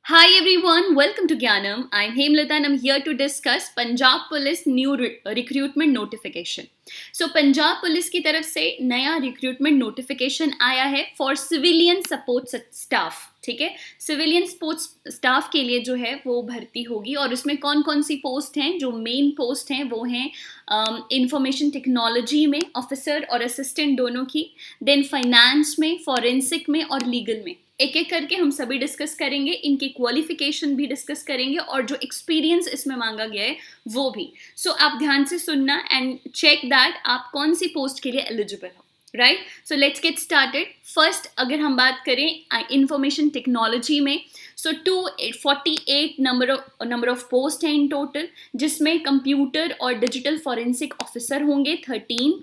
Hi everyone, welcome to Gyanam. I'm Hemlata and I'm here to discuss Punjab Police new recruitment notification. So Punjab Police की तरफ से नया recruitment notification आया है for civilian support staff. ठीक है, civilian support staff के लिए जो है वो भर्ती होगी और उसमें कौन कौन सी पोस्ट हैं. जो मेन पोस्ट हैं वो हैं इंफॉर्मेशन टेक्नोलॉजी में ऑफिसर और असिस्टेंट दोनों की, देन फाइनेंस में, फॉरेंसिक में और लीगल में. एक एक करके हम सभी डिस्कस करेंगे, इनकी क्वालिफिकेशन भी डिस्कस करेंगे और जो एक्सपीरियंस इसमें मांगा गया है वो भी. सो आप ध्यान से सुनना एंड चेक दैट आप कौन सी पोस्ट के लिए एलिजिबल हो. Right, so let's get started. First अगर हम बात करें इंफॉर्मेशन टेक्नोलॉजी में, सो 248 नंबर ऑफ पोस्ट हैं इन टोटल, जिसमें कंप्यूटर और डिजिटल फॉरेंसिक ऑफिसर होंगे 13,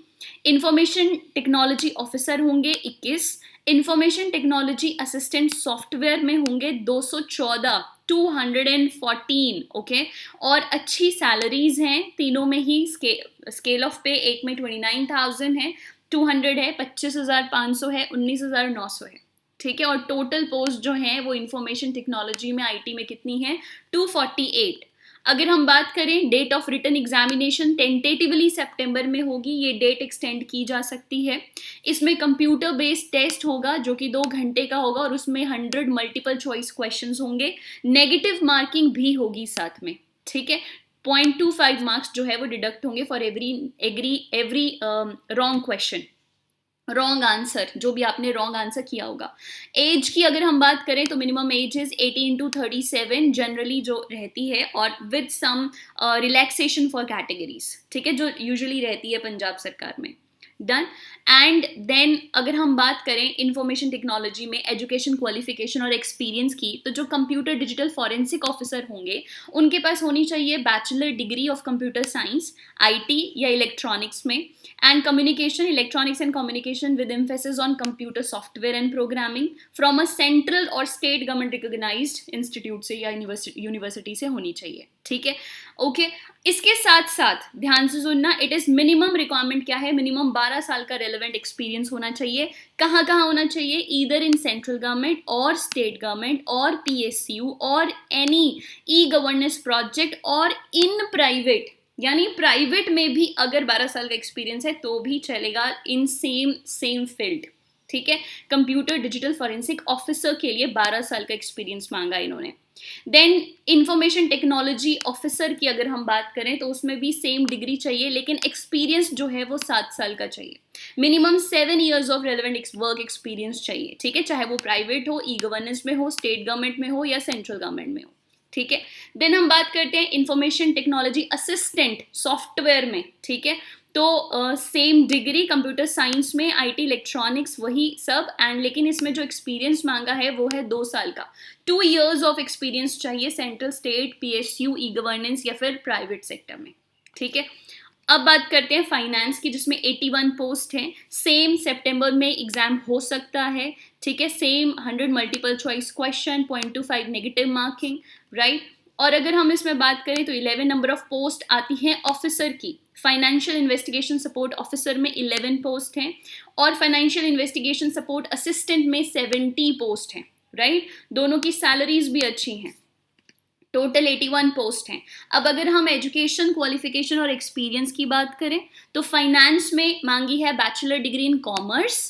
इंफॉर्मेशन टेक्नोलॉजी ऑफिसर होंगे 21, इंफॉर्मेशन टेक्नोलॉजी असिस्टेंट सॉफ्टवेयर में होंगे 214. ओके, और अच्छी सैलरीज हैं तीनों में ही. स्केल ऑफ पे एक में 29,000 है, 200 है, 25,500 है, 19,900 है. ठीक है, और टोटल पोस्ट जो है वो इंफॉर्मेशन टेक्नोलॉजी में आईटी में कितनी है, 248. अगर हम बात करें date of written examination, tentatively सितंबर में होगी, ये डेट एक्सटेंड की जा सकती है. इसमें कंप्यूटर बेस्ड टेस्ट होगा जो कि 2 घंटे का होगा और उसमें 100 मल्टीपल चॉइस क्वेश्चंस होंगे. नेगेटिव मार्किंग भी होगी साथ में. ठीक है, 0.25 मार्क्स जो है वो डिडक्ट होंगे for every wrong question, wrong answer, जो भी आपने रॉन्ग आंसर किया होगा. एज की अगर हम बात करें तो minimum age is 18 to 37 generally जो रहती है, और with some relaxation for categories. ठीक है, जो यूजुअली रहती है पंजाब सरकार में. डन. एंड देन अगर हम बात करें इंफॉर्मेशन टेक्नोलॉजी में एजुकेशन क्वालिफिकेशन और एक्सपीरियंस की, तो जो कंप्यूटर डिजिटल फॉरेंसिक ऑफिसर होंगे उनके पास होनी चाहिए bachelor degree of computer science IT या इलेक्ट्रॉनिक्स में, and communication, electronics and communication with emphasis on computer software and programming from a central और स्टेट गवर्नमेंट रिकॉग्नाइज्ड इंस्टीट्यूट से या यूनिवर्सिटी से होनी चाहिए. ठीक है, ओके. इसके साथ साथ ध्यान से सुनना, इट इज मिनिमम रिक्वायरमेंट क्या है, मिनिमम 12 साल का रेलेवेंट एक्सपीरियंस होना चाहिए. कहाँ कहाँ होना चाहिए, ईदर इन सेंट्रल गवर्नमेंट और स्टेट गवर्नमेंट और पीएसयू और एनी ई गवर्नेंस प्रोजेक्ट और इन प्राइवेट, यानी प्राइवेट में भी अगर 12 साल का एक्सपीरियंस है तो भी चलेगा इन सेम फील्ड. ठीक है, कंप्यूटर डिजिटल फॉरेंसिक ऑफिसर के लिए 12 साल का एक्सपीरियंस मांगा इन्होंने. देन इंफॉर्मेशन टेक्नोलॉजी ऑफिसर की अगर हम बात करें तो उसमें भी सेम डिग्री चाहिए, लेकिन एक्सपीरियंस जो है वो 7 साल का चाहिए. Minimum 7 years of relevant work experience चाहिए. ठीक है, चाहे वो प्राइवेट हो, ई गवर्नेंस में हो, स्टेट गवर्नमेंट में हो या सेंट्रल गवर्नमेंट में हो. ठीक है, देन हम बात करते हैं इंफॉर्मेशन टेक्नोलॉजी असिस्टेंट सॉफ्टवेयर में. ठीक है, तो सेम डिग्री कंप्यूटर साइंस में, आईटी इलेक्ट्रॉनिक्स वही सब, एंड लेकिन इसमें जो एक्सपीरियंस मांगा है वो है 2 साल का. 2 years ऑफ एक्सपीरियंस चाहिए central, state, PSU, e governance या फिर प्राइवेट सेक्टर में. ठीक है, अब बात करते हैं फाइनेंस की, जिसमें 81 पोस्ट हैं. सेम सितंबर में एग्जाम हो सकता है. ठीक है, same 100 multiple choice question, 0.25 negative marking. Right, और अगर हम इसमें बात करें तो 11 नंबर ऑफ पोस्ट आती हैं ऑफिसर की. फाइनेंशियल इन्वेस्टिगेशन सपोर्ट ऑफिसर में 11 पोस्ट हैं और फाइनेंशियल इन्वेस्टिगेशन सपोर्ट असिस्टेंट में 70 पोस्ट हैं. राइट, दोनों की सैलरीज भी अच्छी हैं. टोटल 81 पोस्ट हैं. अब अगर हम एजुकेशन क्वालिफिकेशन और एक्सपीरियंस की बात करें तो फाइनेंस में मांगी है बैचलर डिग्री इन कॉमर्स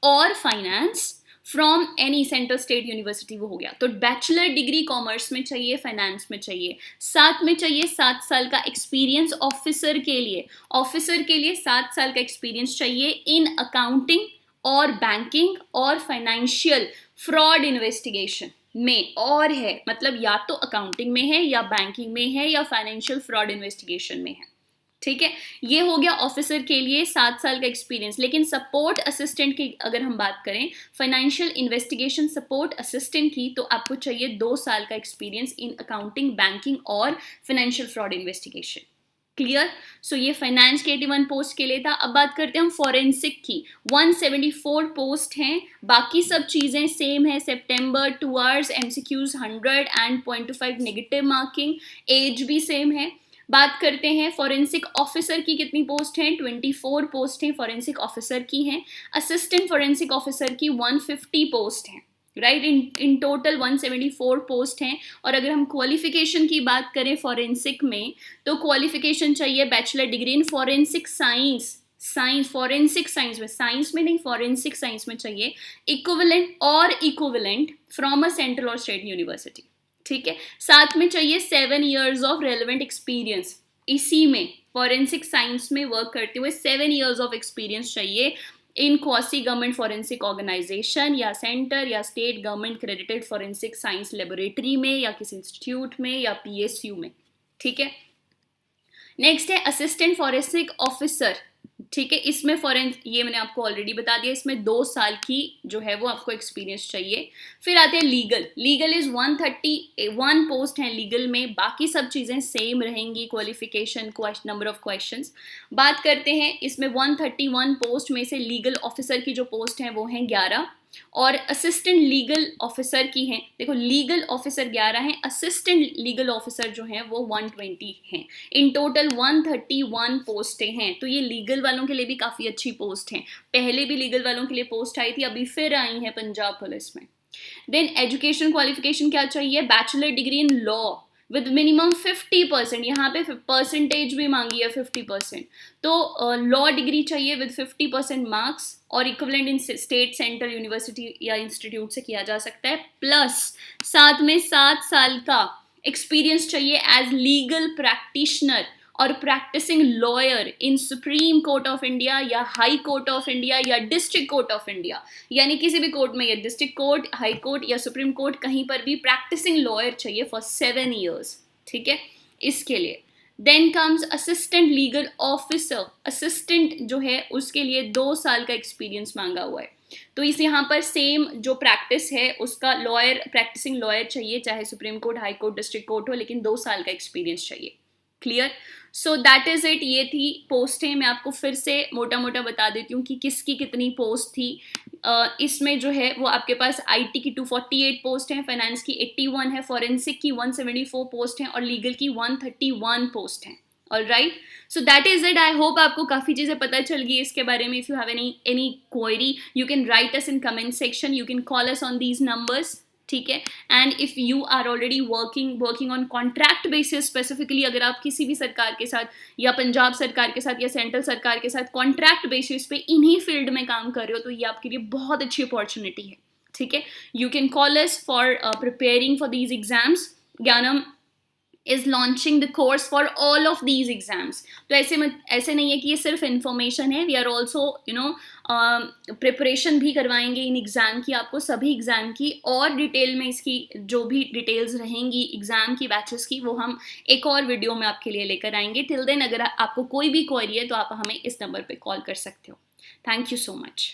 और finance from any central state university, वो हो गया. तो बैचलर डिग्री कॉमर्स में चाहिए, फाइनेंस में चाहिए, साथ में चाहिए 7 साल का एक्सपीरियंस ऑफिसर के लिए. ऑफिसर के लिए 7 साल का एक्सपीरियंस चाहिए इन अकाउंटिंग और बैंकिंग और फाइनेंशियल फ्रॉड इन्वेस्टिगेशन में, और है मतलब या तो अकाउंटिंग में है या बैंकिंग में है या फाइनेंशियल फ्रॉड इन्वेस्टिगेशन में है. ठीक है, ये हो गया ऑफिसर के लिए 7 साल का एक्सपीरियंस. लेकिन सपोर्ट असिस्टेंट की अगर हम बात करें, फाइनेंशियल इन्वेस्टिगेशन सपोर्ट असिस्टेंट की, तो आपको चाहिए 2 साल का एक्सपीरियंस इन अकाउंटिंग, बैंकिंग और फाइनेंशियल फ्रॉड इन्वेस्टिगेशन. क्लियर. सो ये फाइनेंस के 81 पोस्ट के लिए था. अब बात करते हैं हम फॉरेंसिक की. 174 पोस्ट हैं, बाकी सब चीज़ें सेम है. सितंबर, 2 hours, एमसीक्यूज 100 एंड 0.25 नेगेटिव मार्किंग. एज भी सेम है. बात करते हैं फॉरेंसिक ऑफिसर की कितनी पोस्ट हैं, 24 पोस्ट हैं फॉरेंसिक ऑफिसर की हैं. असिस्टेंट फॉरेंसिक ऑफिसर की 150 पोस्ट हैं. राइट। इन टोटल 174 पोस्ट हैं। और अगर हम क्वालिफिकेशन की बात करें फॉरेंसिक में, तो क्वालिफिकेशन चाहिए bachelor degree in forensic science, forensic science में, साइंस में नहीं फॉरेंसिक साइंस में चाहिए, इक्विवेलेंट फ्रॉम अ सेंट्रल और स्टेट यूनिवर्सिटी, ठीक है। साथ में चाहिए 7 years ऑफ रेलिवेंट एक्सपीरियंस, इसी में फॉरेंसिक साइंस में वर्क करते हुए 7 years ऑफ एक्सपीरियंस चाहिए इन क्वासी गवर्नमेंट फॉरेंसिक ऑर्गेनाइजेशन या सेंटर या state government credited forensic science laboratory में या किसी इंस्टीट्यूट में या पीएसयू में, ठीक है। नेक्स्ट है असिस्टेंट फॉरेंसिक ऑफिसर, ठीक है। इसमें ये मैंने आपको ऑलरेडी बता दिया, इसमें 2 साल की जो है वो आपको एक्सपीरियंस चाहिए। फिर आते हैं लीगल इज 131 पोस्ट हैं लीगल में, बाकी सब चीज़ें सेम रहेंगी, क्वालिफिकेशन, नंबर ऑफ क्वेश्चंस। बात करते हैं इसमें 131 पोस्ट में से लीगल ऑफिसर की जो पोस्ट हैं वो हैं 11 और असिस्टेंट लीगल ऑफिसर की हैं, देखो लीगल ऑफिसर 11 हैं, असिस्टेंट लीगल ऑफिसर जो हैं वो 120 हैं। इन टोटल 131 पोस्टें हैं। तो ये लीगल वालों के लिए भी काफ़ी अच्छी पोस्ट हैं, पहले भी लीगल वालों के लिए पोस्ट आई थी, अभी फिर आई हैं पंजाब पुलिस में। देन एजुकेशन क्वालिफिकेशन क्या चाहिए, bachelor degree in law with minimum 50%, यहाँ पे परसेंटेज भी मांगी है 50%, तो लॉ डिग्री चाहिए विद 50% मार्क्स और इक्विवेलेंट इन स्टेट सेंट्रल यूनिवर्सिटी या इंस्टीट्यूट से किया जा सकता है, प्लस साथ में 7 साल का एक्सपीरियंस चाहिए एज लीगल प्रैक्टिशनर और practising lawyer in Supreme Court of India या हाई कोर्ट ऑफ इंडिया या डिस्ट्रिक्ट कोर्ट ऑफ इंडिया, यानी किसी भी कोर्ट में, या डिस्ट्रिक्ट कोर्ट, हाई कोर्ट या सुप्रीम कोर्ट, कहीं पर भी प्रैक्टिसिंग लॉयर चाहिए फॉर 7 years, ठीक है, इसके लिए। Then comes assistant legal officer, assistant जो है उसके लिए 2 साल का एक्सपीरियंस मांगा हुआ है। तो इस यहाँ पर सेम जो प्रैक्टिस है उसका लॉयर, प्रैक्टिसिंग लॉयर चाहिए, चाहे supreme court, high court, district court हो, लेकिन 2 साल का एक्सपीरियंस चाहिए। Clear? So that is it. ये थी पोस्टें, मैं आपको फिर से मोटा मोटा बता देती हूँ कि किसकी कितनी पोस्ट थी। इसमें जो है वो आपके पास आईटी की 248 पोस्ट हैं, फाइनेंस की 81 है, फॉरेंसिक की 174 पोस्ट हैं और लीगल की 131 पोस्ट हैं। All right, so that is it. I hope आपको काफ़ी चीज़ें पता चल गई इसके बारे में। If you have any query you can write us in comment section, you can call us on these numbers, ठीक है। And if you are already working on contract basis, specifically अगर आप किसी भी सरकार के साथ या पंजाब सरकार के साथ या सेंट्रल सरकार के साथ कॉन्ट्रैक्ट बेसिस पे इन्हीं फील्ड में काम कर रहे हो, तो ये आपके लिए बहुत अच्छी अपॉर्चुनिटी है, ठीक है। You can call us for preparing for these exams. ज्ञानम is launching the course for all of these exams. तो ऐसे नहीं है कि ये सिर्फ इन्फॉर्मेशन है, वी आर ऑल्सो प्रिपरेशन भी करवाएंगे इन एग्ज़ाम की, आपको सभी एग्ज़ाम की, और डिटेल में इसकी जो भी डिटेल्स रहेंगी एग्ज़ाम की, बैचेस की, वो हम एक और वीडियो में आपके लिए लेकर आएंगे। टिल देन अगर आपको कोई भी क्वेरी है तो आप हमें इस नंबर पे कॉल कर सकते हो। Thank you so much.